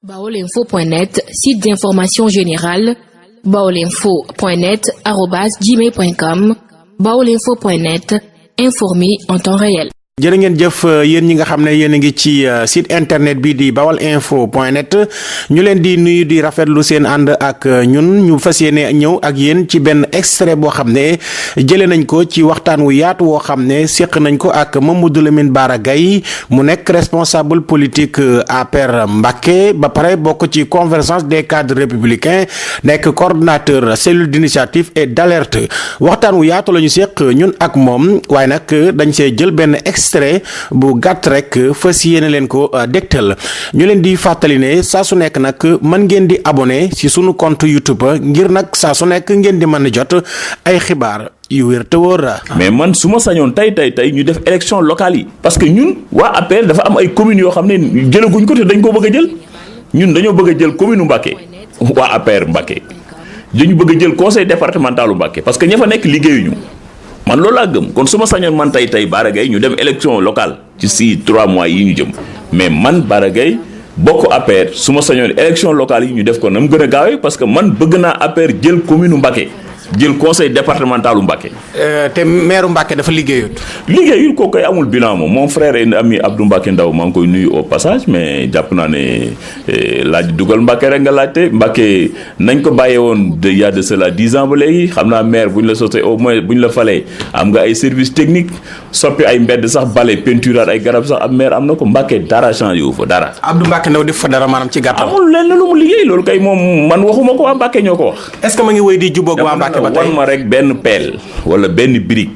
baolinfo.net, site d'information générale, baolinfo.net, @gmail.com, baolinfo.net, informé en temps réel. jërë ngeen jëf yéen ñi nga xam ne yéen a ngi ci site internet bi di baolinfo.net ñu leen di nuyu di rafetlu seen ànd ak ñun ñu fas yéene ñëw ak yéen ci benn extrait boo xam ne jëlee nañ ko ci waxtaan wu yaatu woo xam ne séq nañ ko ak Mamadou Lamine Bara Gaye mu nekk responsable politique APR Mbacké ba pare bokk ci convergence des cadres républicains nekk coordonnateur cellule d'initiative et d'alerte waxtaan wu yaatu la ñu séq ñun ak moom waaye nag dañ see jël benn extrait bu gàtt rek fas yéene leen ko dégtal ñu leen di fàttali ne saa su nekk nag mën ngeen di abonné ci sunu compte YouTube ngir nag saa su nekk ngeen di mën a jot ay xibaar yu wér te wóor. mais man su ma sañoon tey ñu def élection locale yi parce que ñun waa APR dafa am ay communes yoo xam ne jëlaguñ ko te dañ ko bëgg a jël ñun dañoo bëgg a jël commune Mbacké waa APR Mbacké dañu bëgg a jël conseil départementalu Mbacké parce que ña fa nekk liggéeyuñu. man loolu laa gëm kon su ma sañoon man tey Bara Gaye ñu dem élection locale ci 3 mois yi ñu jëm mais man Bara Gaye bokk APR su ma sañoon élection locale yi ñu def ko na mu gën a gaawee parce que man bëgg naa APR jël commune Mbacké jël conseil départemental u Mbacké. te maire Mbacké dafa liggéeyul kooku koy amul bilan moom mon frère et ami Abdou Mbacké Ndao maa ngi koy nuyu au passage mais jàpp naa ne laaj dugal Mbacké rek nga laajte Mbacké nañ ko bàyyee woon il y a de cela 10 ans ba léegi xam naa maire bu ñu la sotee au moins bu ñu la falee am nga ay service technique soppi ay mbedd sax bale peinturaat ay garab sax am maire am na ko Mbacké dara changé wu fa dara. Abdou Mbacké Ndao def fa dara maanaam ci gàttal. amul lenn lu mu liggéey loolu kay moom man waxuma ko waa Mbacké ñoo ko wax. est-ce que ma ngi wéy di jubboog waa Mbacké ba tey wan ma rek benn peel wala benn brique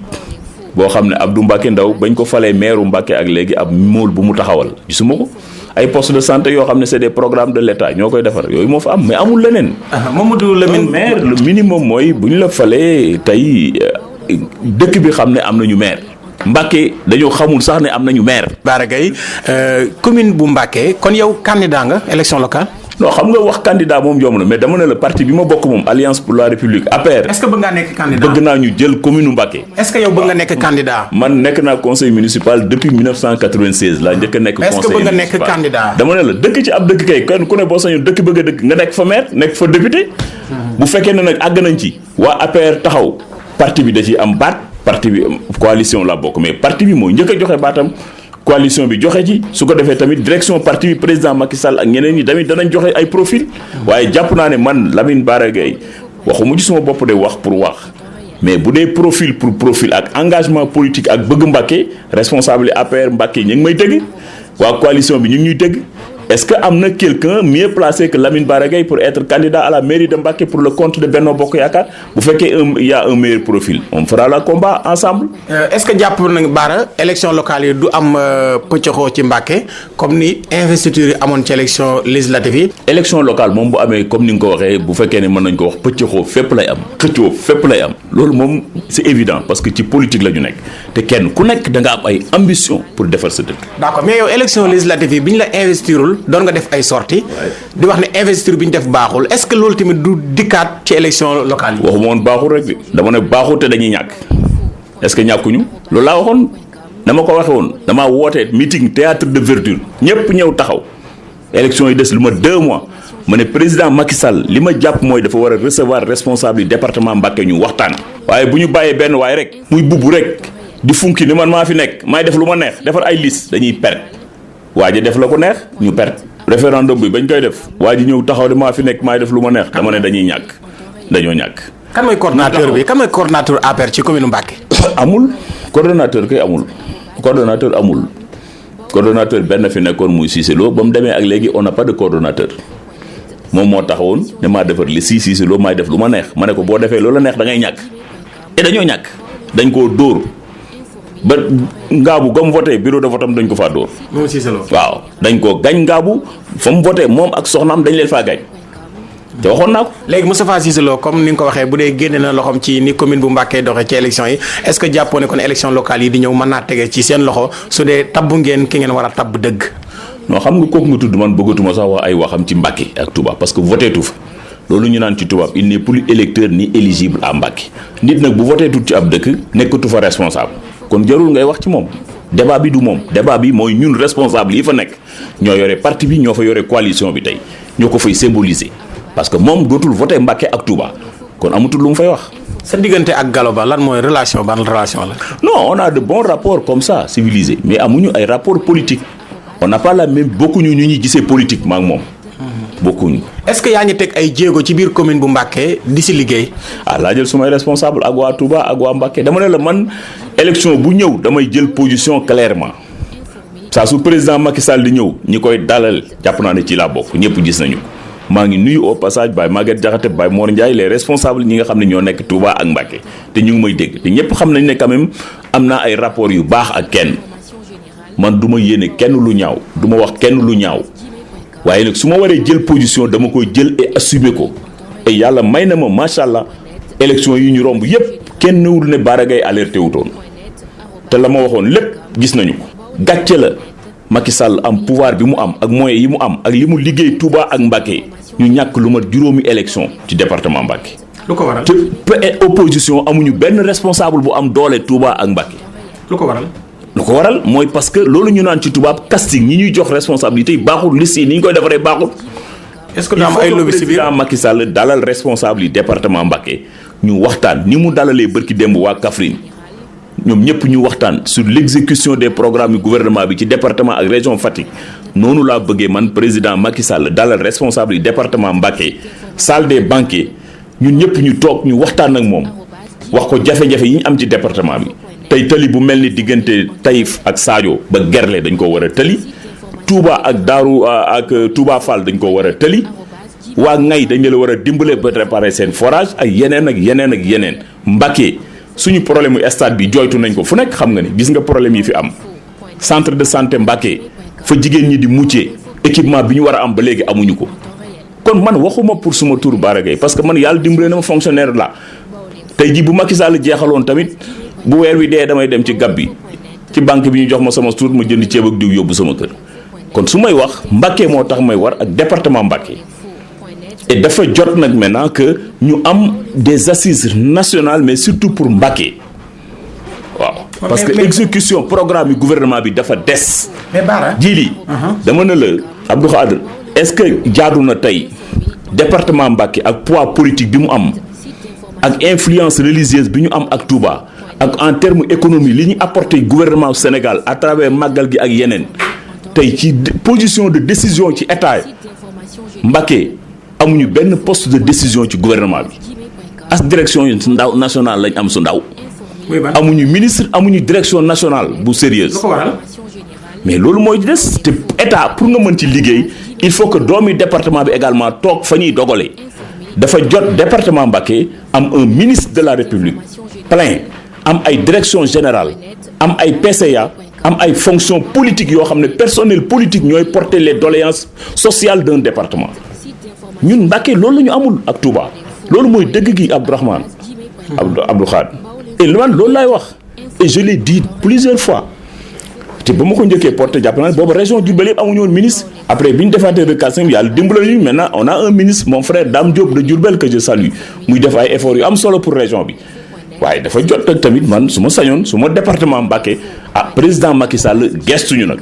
boo xam ne Abdou Mbacké Ndao bañ ko falee maire Mbacké ak léegi ab mool bu mu taxawal gisuma ko ay poste de santé yoo xam ne c'est des programmes de l'État ñoo koy defar yooyu moo fa am mais amul leneen. Mamadou Lamine maire le minimum mooy bu ñu la falee tey dëkk bi xam ne am nañu maire Mbacké dañoo xamul sax ne am nañu maire. Bara Gaye commune bu Mbacké kon yow candidat nga élection locale. non xam nga wax candidat moom yomb na mais dama ne la parti bi ma bokk moom Alliance pour la République APR. est-ce que bëgg ngaa nekk candidat bëgg naa ñu jël commune Mbacké. est-ce que yow bëgg nga nekk candidat. man nekk naa conseil municipal depuis 1996 laa njëkk a nekk. conseil municipal est-ce que bëgg nga nekk candidat. dama ne la dëkk ci ab dëkk kay kenn ku ne boo sañoon dëkk bëgg a dëkk nga nekk fa maire nekk fa député. bu fekkee ne nag àgg nañ ci. waa APR taxaw parti bi da ciy am baat parti bi coalition la bokk mais parti bi moo njëkk a joxe baatam. coalition bi joxe ci su ko defee tamit direction parti bi président Macky Sall ak ñeneen ñi tamit danañ joxe ay profil waaye jàpp naa ne man Lamine Bara Gaye waxuma ci suma bopp de wax pour wax mais bu dee profil pour profil ak engagement politique ak bëgg Mbacké responsable APR Mbacké ñu ngi may dégg waa coalition bi ñu ngi ñuy dégg est-ce que am na quelqu'un mieux placé que Lamine Bara Gaye pour être candidat à la mairie de Mbacké pour le compte de Benno Bokk Yaakaar bu fekkee il y a un meilleur profil on fera le combat ensemble. est-ce que jàpp na Bara élection locale yi du am pëccëxoo ci Mbacké comme ni investiture yi amoon ci élection législative yi. élection locale moom bu amee comme ni nga ko waxee bu fekkee ne mën nañ ko wax pëccëxoo fépp lay am xëccoo fépp lay am loolu moom c'est évident parce que ci politique la ñu nekk te kenn ku nekk da nga am ay ambition pour defar sa dëkk. d'accord mais yow élection législative yi bi ñu la investirul doon nga def ay sorties di wax ne investiture bi ñu def baaxul est-ce que loolu tamit du dikkaat ci élection locale yi. waxuma woon baaxul rek dama ne baaxul te dañuy ñàkk est-ce que ñàkkuñu loolu laa waxoon dama ko waxe woon damaa woote meeting théâtre de verdure ñëpp ñëw taxaw élection yi des lu ma 2 mois ma ne président Macky Sall li ma jàpp mooy dafa war a recevoir responsable du département Mbacké ñu waxtaan. waaye bu ñu bàyyee benn waay rek muy bubbu rek di funki ni man maa fi nekk maay def lu ma neex defar ay liste dañuy perte waa ji def la ko neex ñu perte. référendum bi bañ koy def waa ji ñëw taxaw de maa fi nekk maay def lu ma neex dama ne dañuy ñàkk dañoo ñàkk. kan mooy coordonnateur bi kan mooy coordonnateur APR ci commune Mbacké. amul coordonnateur kay amul coordonnateur benn fi nekkoon muy Cissé Lo ba mu demee ak léegi on n'a pas de coordonnateur moom moo taxawoon ne maa defar li Cissé Lo maay def lu ma neex ma ne ko boo defee loola neex da ngay ñàkk et dañoo ñàkk dañ koo dóor. ba ngaabu gam voté bureau de vote am dañ ko faa dóor. moom Cissé Lo waaw dañ ko gañ ngaabu fa mu voté moom ak soxnaam dañ leen faa gañ te waxoon naa ko. léegi Moustapha Cissé Lo comme ni nga ko waxee bu dee génne na loxoom ci ni commune bu Mbacké doxee ci élection yi est-ce que jàppoo ne kon élection locale yi di ñëw mën naa tege ci seen loxo su dee tabbu ngeen ki ngeen war a tabb dëgg. non xam nga kooku nga tudd man bëggatuma sax wax ay waxam ci Mbacké ak Touba parce que voté tu fa loolu ñu naan ci tubaab il n'est plus électeur ni éligible à Mbacké nit nag bu voté tut ci ab dëkk nekkatu fa responsable kon jarul ngay wax ci moom débat bi du moom débat bi mooy ñun responsable yi fa nekk ñoo yore parti bi ñoo fa yore coalition bi tey ñoo ko fay symboliser parce que moom dootul voté Mbacké ak Touba kon amatul lu mu fay wax. sa diggante ak Gallo Ba lan mooy relation ban relation la. non on a de bons rapports comme ça civilisés mais amuñu ay rapports politiques on n'a pas la même bokkuñu ñu ñuy gisee politique ma ak moom. bokkuñu. est-ce que yaa ngi teg ay jéego ci biir commune bu Mbacké di si liggéey. laa jël sumay responsable ak waa Touba ak waa Mbacké dama ne la man élection bu ñëw damay jël position clairement saa su président Macky Sall di ñëw ñi koy dalal jàpp naa ne ci laa bokk ñëpp gis nañu maa ngi nuyu au passage Baye Maguette Diakhaté Baye Mor Ndiaye les responsables ñi nga xam ne ñoo nekk Touba ak Mbacké te ñu ngi may dégg te ñëpp xam nañ ne quand même am naa ay rapports yu baax ak kenn man du ma yéene kenn lu ñaaw du ma wax kenn lu ñaaw. waaye nag su ma waree jël position dama koy jël et assumer ko et yàlla may na ma macha allah élection yi ñu romb yépp kenn newul ne Bara Gaye alerté wutoon te la ma waxoon lépp gis nañu ko gàcce la Macky Sall am pouvoir bi mu am ak moyens yi mu am ak li mu liggéey Touba ak Mbacké ñu ñàkk lu mat juróomi élection ci département Mbacké. lu ko waral te opposition amuñu benn responsable bu am doole Touba ak Mbacké. lu ko waral. lu ko waral mooy parce que loolu ñu naan ci tubaab casting ñi ñuy jox responsabilité yi baaxul liste yi ni ñu koy defaree baaxul. est-ce que am ay lobby ci biir président Macky Sall dalal responsable yi département Mbacké ñu waxtaan ni mu dalalee bërki démb waa Kaffrine ñoom ñëpp ñu waxtaan sur l'exécution des programmes yu gouvernement bi ci département ak région Fatick noonu laa bëggee man président Macky Sall dalal responsable yi département Mbacké salle des banquets ñun ñëpp ñu toog ñu waxtaan ak moom wax ko jafe-jafe yi ñu am ci département bi. tey tali bu mel ni diggante Taïf ak Sadio ba Gerle dañ ko war a tali Touba ak Daaru ak Touba Fall dañ ko war a tali waa Ngay dañ la war a dimbale ba réparer seen forage ak yeneen ak yeneen ak yeneen Mbacké suñu problème mu stade bi jooytu nañ ko fu nekk xam nga ni gis nga problème yi fi am centre de santé Mbacké fa jigéen ñi di muccee équipement bi ñu war a am ba léegi amuñu ko kon man waxuma pour suma tur Bara Gaye parce que man yàlla dimbale na ma fonctionnaire la tey jii bu Macky Sall jeexaloon tamit bu weer wi dee damay dem ci gab bi ci banque bi ñu jox ma sama tur ma jënd ceeb ak diw yóbbu sama kër kon su may wax Mbacké moo tax may war ak département Mbacké et dafa jot nag maintenant que ñu am des assises nationales mais surtout pour Mbacké waaw. parce que exécution programme yu gouvernement bi dafa des. mais Bara jii dama ne la Abdou Khadre est-ce que jaadu na tey département Mbacké ak poids politique bi mu am ak influence religieuse bi ñu am ak Touba. ak en terme économie li ñu apporté gouvernement Sénégal à travers màggal gi ak yeneen tey ci position de décision ci état Mbacké amuñu benn poste de décision ci gouvernement bi as direction yi su ndaw nationale lañ am su ndaw amuñu ministre amuñu direction nationale bu sérieuse mais loolu mooy des te état pour nga mën ci liggéey il faut que doomi département bi également toog fa ñuy dogale dafa jot département Mbacké am un ministre de la République plein am ay direction générale am ay PCA am ay fonctions politiques yoo xam ne personnel politique ñooy porter les doléances sociales d'un département ñun Mbacké loolu la ñu amul ak Touba loolu mooy dëgg gi Abdourahmane Abdou Khadre et man loolu laay wax et je l'ai dit plusieurs fois te ba ma ko njëkkee porté jàpp naa boobu région Diourbel yëpp amuñu woon ministre après bi ñu defaatee recasting yàlla dimbali ñu maintenant on a un ministre mon frère Dame Diop de Diourbel que je salue muy def ay efforts yu am solo pour région bi waaye dafa jot nag tamit man su ma sañoon su ma département Mbacké président Macky Sall gestuñu nag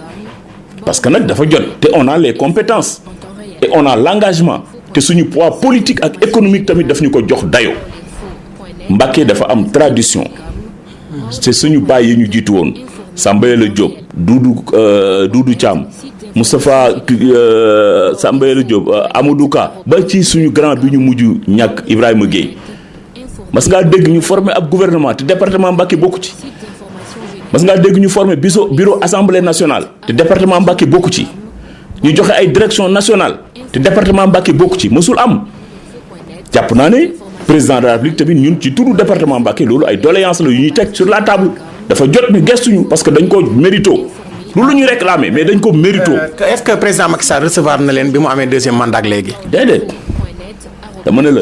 parce que nag dafa jot te on a les compétences et on a l'engagement te suñu poids politique ak économique tamit daf ñu ko jox dayo Mbacké dafa am tradition c'est suñu baay yi ñu jiitu woon Samba Diop Doudou Thiam Moustapha Samba Diop Amadou Ka ba ci suñu grand bi ñu mujj ñàkk Ibrahima Gueye mas ngaa dégg ñu former ab gouvernement te département Mbacké bokku ci mas ngaa dégg ñu former bureau assemblée nationale te département Mbacké bokku ci ñu joxe ay direction nationale te département Mbacké bokku ci mësul am jàpp naa ne président de la République tamit ñun ci turu département Mbacké loolu ay doléances la yu ñuy teg sur la table dafa jot ñu gestuñu parce que dañ ko mérito lu ñuy réclamer mais dañ ko mérito. est-ce que président Macky Sall recevoir na leen bi mu amee deuxième mandat ak léegi. déedéet dama ne la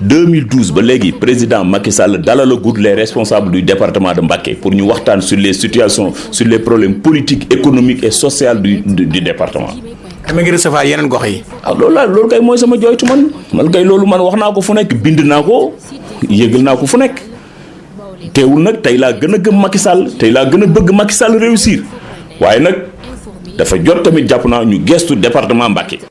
2012 ba léegi président Macky Sall dalalagut les responsables du département de Mbacké pour ñu waxtaan sur les situations sur les problèmes politiques économiques et sociaux du département. dama ngi recevoir yeneen gox yi. loolu kay mooy sama jooytu man kay loolu man wax naa ko fu nekk bind naa ko yëgal naa ko fu nekk teewul nag tey laa gën a gëm Macky Sall tey laa gën a bëgg Macky Sall réussir waaye nag dafa jot tamit jàpp naa ñu gestu département Mbacké